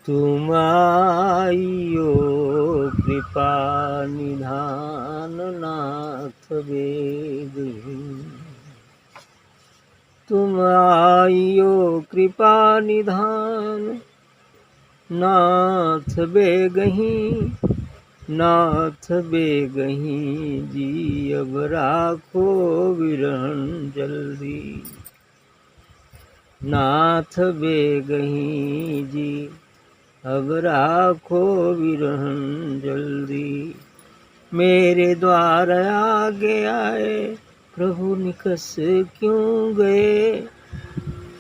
तुम आइयो कृपा निधान नाथ वेगही। तुम आइयो कृपा निधान नाथ बेगही। नाथ बेगही जी अब राखो विरहन जल्दी। नाथ बेगही जी अब राखो विरहन जल्दी। मेरे द्वार आगे आए प्रभु निकस क्यों गए।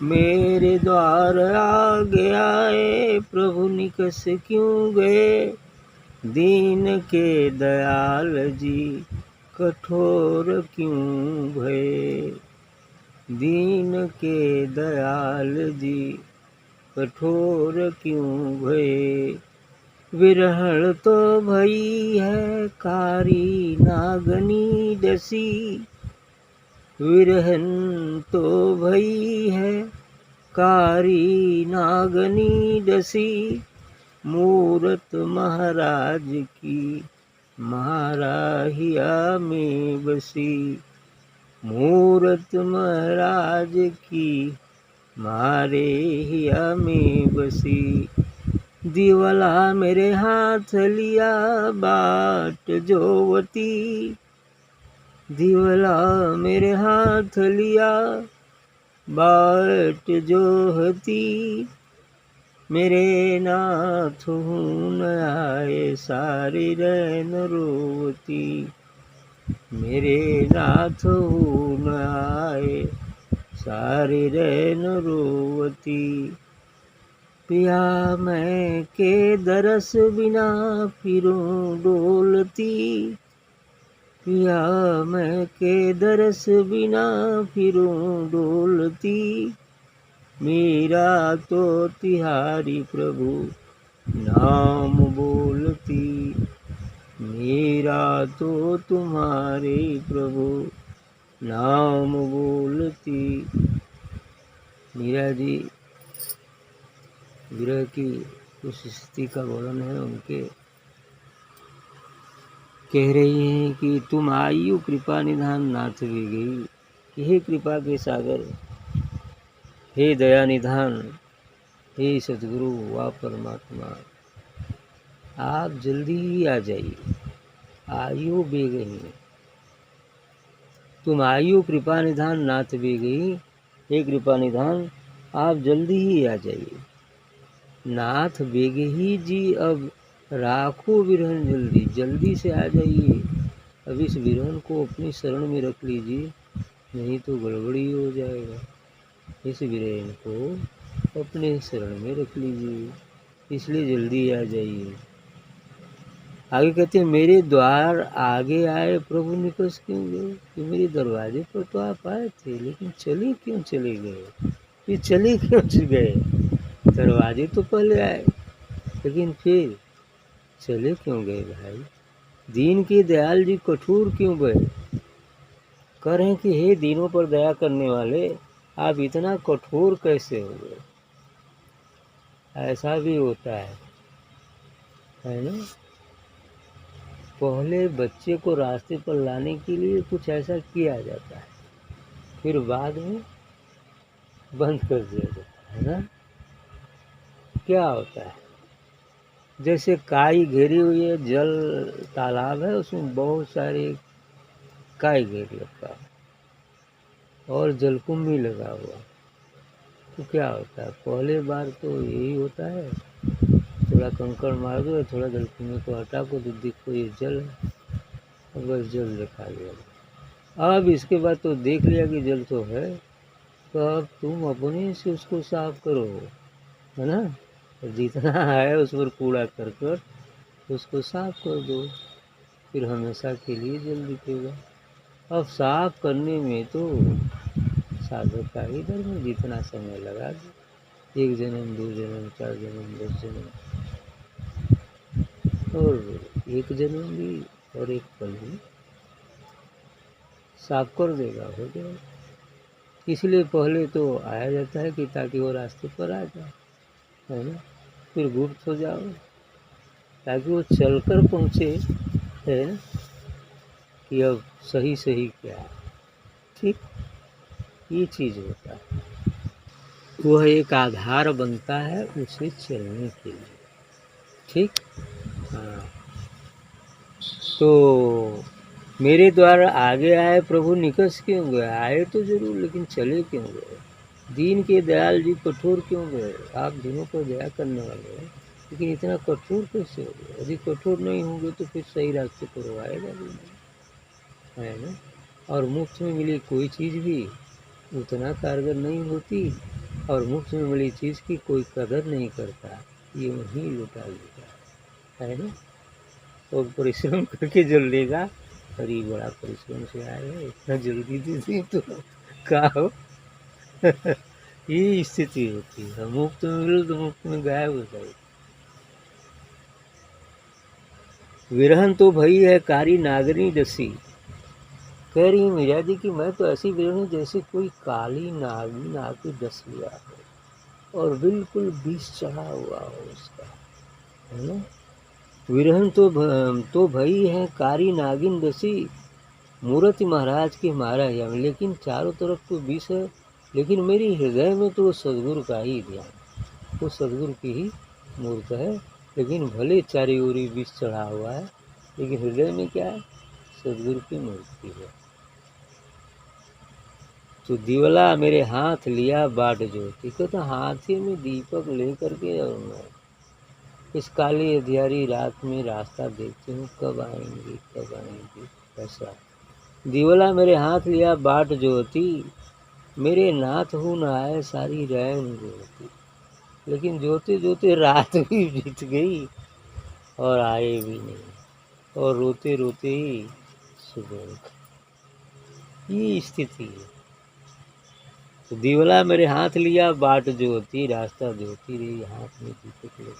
मेरे द्वार आगे आए प्रभु निकस क्यों गए। दीन के दयाल जी कठोर क्यों भये। दीन के दयाल जी कठोर क्यों भये। विरहण तो भई है कारी नागनी डसी। विरहन तो भई है कारी नागनी डसी। मूरत महाराज की महाराहिया में बसी। मूरत महाराज की मारे हिया में बसी। दिवला मेरे हाथ लिया बाट जोवती। दिवला मेरे हाथ लिया बाट जोहती। मेरे नाथ हून आए सारी रैन रोवती। मेरे नाथ हून आए सारी रैन रोवती। पिया मैं के दरस बिना फिरूं डोलती। पिया मैं के दरस बिना फिरूं डोलती। मेरा तो तिहारी प्रभु नाम बोलती। मेरा तो तुम्हारे प्रभु नाम बोलती। मीरा जी विरह की उस स्थिति का वर्णन है उनके। कह रही हैं कि तुम आयु कृपा निधान नाथ भी गई। हे कृपा के सागर, हे दया निधान, हे सतगुरु वा परमात्मा, आप जल्दी ही आ जाइए। आयु बेगही, तुम आयु कृपा निधान नाथ बेगही। हे कृपा निधान आप जल्दी ही आ जाइए। नाथ बेगही जी अब राखो विरहन जल्दी। जल्दी से आ जाइए। अब इस विरहन को अपनी शरण में रख लीजिए, नहीं तो गड़बड़ी हो जाएगा। इस विरहन को अपने शरण में रख लीजिए, इसलिए जल्दी आ जाइए। आगे कहते हैं मेरे द्वार आगे आए प्रभु निकस क्यों गए। कि मेरे दरवाजे पर तो आप आए थे, लेकिन चले क्यों चले गए। ये चले क्यों गए। दरवाजे तो पहले आए, लेकिन फिर चले क्यों गए भाई। दीन के दयाल जी कठोर क्यों भये। कह रहे हैं कि हे दीनों पर दया करने वाले, आप इतना कठोर कैसे हो गए। ऐसा भी होता है ना। पहले बच्चे को रास्ते पर लाने के लिए कुछ ऐसा किया जाता है, फिर बाद में बंद कर दिया जाता है ना। क्या होता है, जैसे काई घेरी हुई है, जल तालाब है, उसमें बहुत सारे काई घेर रखा है और जलकुंभ भी लगा हुआ। तो क्या होता है, पहले बार तो यही होता है, थोड़ा कंकड़ मार दो, थोड़ा जलकुंभी को हटा को, तो देखो ये जल है, और बस जल दिखा दिया। अब इसके बाद तो देख लिया कि जल तो है, तो अब तुम अपने से उसको साफ करो, है ना। जितना है उस पर कूड़ा करकट उसको साफ कर दो, फिर हमेशा के लिए जल दिखेगा। अब साफ करने में तो साधक का ही धर्म है, जितना समय लगा दो, 1 जन्म 2 जन्म 4 जन्म 10 जन्म, और 1 जन्म भी और 1 पल भी साफ कर देगा, हो जाएगा। इसलिए पहले तो आया जाता है कि ताकि वो रास्ते पर आ जाए, है ना। फिर गुप्त हो जाओ, ताकि वो चलकर पहुँचे, है ना, कि अब सही सही क्या है। ठीक, ये चीज़ होता है, वह एक आधार बनता है उसे चलने के लिए। ठीक, हाँ। तो मेरे द्वारा आगे आए प्रभु निकस क्यों गए? आए तो जरूर, लेकिन चले क्यों गए? दीन के दयाल जी कठोर क्यों गए? आप दिनों पर दया करने वाले हैं, लेकिन इतना कठोर कैसे हो गए? यदि कठोर नहीं होंगे तो फिर सही रास्ते पर वो आएगा भी नहीं, है ना। और मुफ्त में मिली कोई चीज़ भी उतना कारगर नहीं होती, और मुफ्त में मिली चीज़ की कोई कदर नहीं करता, ये वहीं लुटा लेता है ना। तो परिश्रम करके जो लेगा, अरे बड़ा परिश्रम से आए हैं, इतना जल्दी दे दी तो क्या हो। ये स्थिति होती है, मुफ्त में मिलो तो मुफ्त में गायब हो जाए। विरहन तो भई है कारी नागनी दसी, कह रही मीरा जी कि मैं तो ऐसी विरहन हूँ जैसे कोई काली नागिन आके डस लिया हो, और बिल्कुल विष चढ़ा हुआ हो उसका, है ना। विरहन तो भई है कारी नागिन दसी, मूर्ति महाराज के मारा या, लेकिन चारों तरफ तो विष है, लेकिन मेरी हृदय में तो सदगुरु का ही ध्यान, वो सदगुरु की ही मूर्त है। लेकिन भले चारी ओरी विष चढ़ा हुआ है, लेकिन हृदय में क्या है? सदगुरु की मूर्ति है। तो दिवला मेरे हाथ लिया बाट ज्योति, तो हाथी में दीपक लेकर के, और मैं इस काली अंधियारी रात में रास्ता देखती हूँ, कब आएंगे कब आएंगे। ऐसा दिवला मेरे हाथ लिया बाट ज्योति, मेरे नाथ हूँ न आए सारी रैन ज्योति। लेकिन जोते जोते रात भी बीत गई और आए भी नहीं, और रोते रोते ही सुबह। ये स्थिति है। तो दिवला मेरे हाथ लिया बाट ज्योति, रास्ता ज्योति रही हाथ में दीपक ले,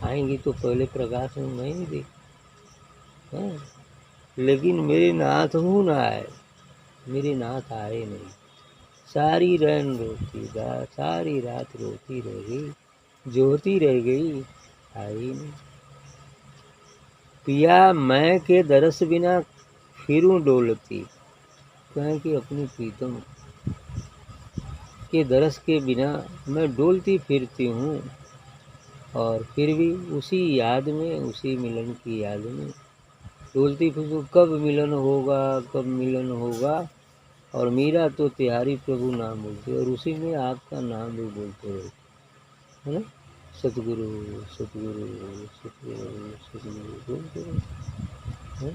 आएंगी तो पहले प्रकाश में मैं ही देख, लेकिन मेरे नाथ हूँ न आए, मेरे नाथ आए नहीं। सारी रैन रोती, सारी रात रोती रह गई, ज्योति रह गई, आई नहीं। पिया मैं के दरस बिना फिरूं डोलती, कहें कि अपनी प्रीतम के दरस के बिना मैं डोलती फिरती हूँ, और फिर भी उसी याद में, उसी मिलन की याद में डोलती फिरती, कब मिलन होगा कब मिलन होगा। और मीरा तो तिहारी प्रभु नाम बोलते, और उसी में आपका नाम भी बोलते रहते, है ना। सतगुरु सतगुरु सतगुरु सतगुरु बोलते रहते हैं।